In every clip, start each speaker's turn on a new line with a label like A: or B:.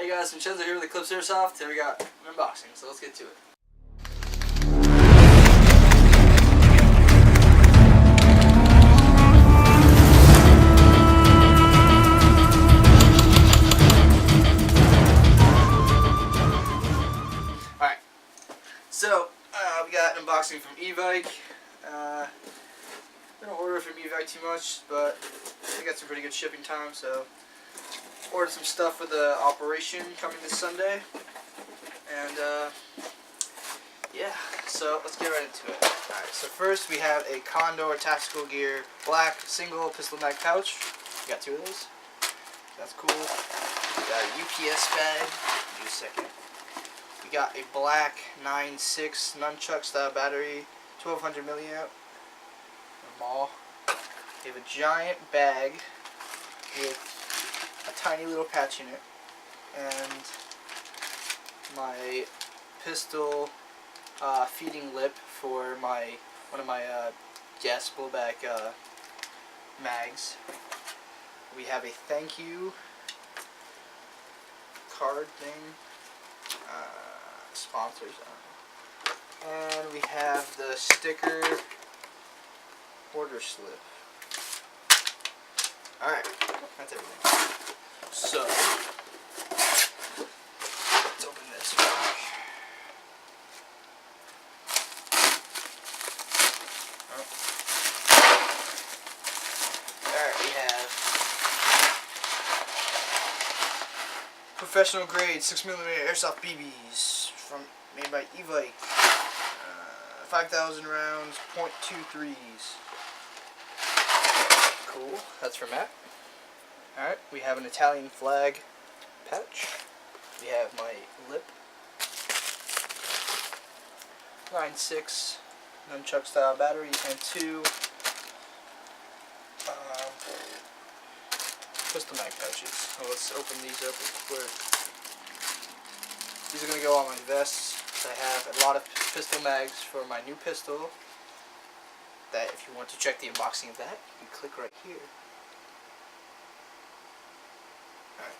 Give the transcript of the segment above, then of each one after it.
A: Hey guys, Vincenzo here with Eclipse Airsoft, and we got an unboxing, so let's get to it. Alright, so we got an unboxing from e-bike. We don't order from e-bike too much, but we got some pretty good shipping time, so ordered some stuff for the operation coming this Sunday, and yeah, so let's get right into it. Alright, so first we have a Condor Tactical Gear black single pistol mag pouch. We got two of those. That's cool. We got a UPS bag. Give me a second. We got a black 9.6 nunchuck style battery, 1200 milliamp. Ball. We have a giant bag with a tiny little patch in it, and my pistol feeding lip for one of my gas blowback mags. We have a thank you card thing, sponsors, and we have the sticker order slip. Alright, that's everything. So, let's open this back. Alright, we have professional grade 6mm Airsoft BBs made by e-bike. 5,000 rounds, .23s. Cool, that's for Matt. Alright, we have an Italian flag patch. We have my lip. 9.6 nunchuck style battery, and two pistol mag pouches. So let's open these up real quick. These are going to go on my vests. I have a lot of pistol mags for my new pistol. That if you want to check the unboxing of that, you can click right here. Alright.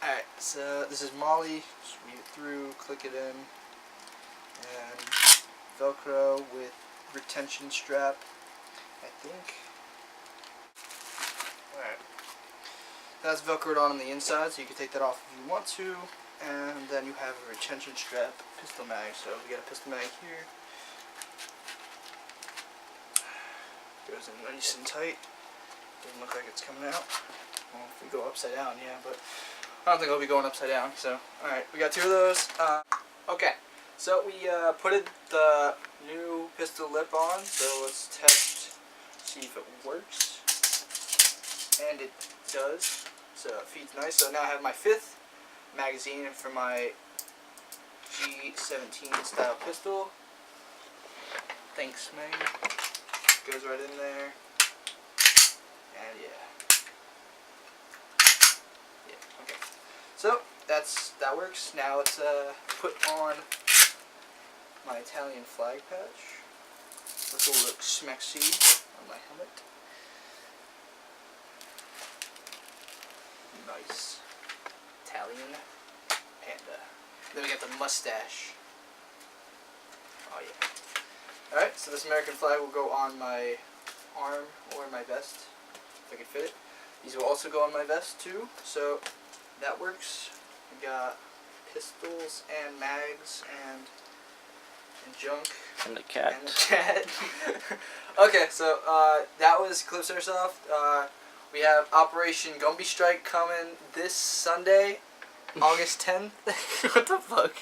A: Alright, so this is Molly. Just read it through, click it in. And Velcro with retention strap, I think. Alright. That's Velcroed on the inside, so you can take that off if you want to. And then you have a retention strap pistol mag. So we got a pistol mag here. Goes in nice and tight. Doesn't look like it's coming out. Well, if we go upside down, yeah, but I don't think it'll be going upside down. So, alright, we got two of those. Okay, so we put the new pistol lip on, so let's test, see if it works. And it does. So it feeds nice. So now I have my 5th magazine for my G17 style pistol. Thanks, man. Goes right in there, and yeah, okay. So that works. Now let's put on my Italian flag patch, which will look smexy on my helmet. Nice Italian panda. Then we got the mustache. Oh yeah. Alright, so this American flag will go on my arm or my vest, if I can fit it. These will also go on my vest too, so that works. We got pistols and mags and junk.
B: And the cat.
A: And the cat. Okay, so that was Eclipse Airsoft. We have Operation Gumby Strike coming this Sunday, August 10th. What the fuck?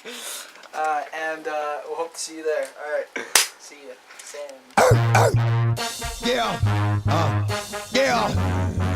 A: And we'll hope to see you there. Alright. See ya, Sam.
C: Yeah. Yeah.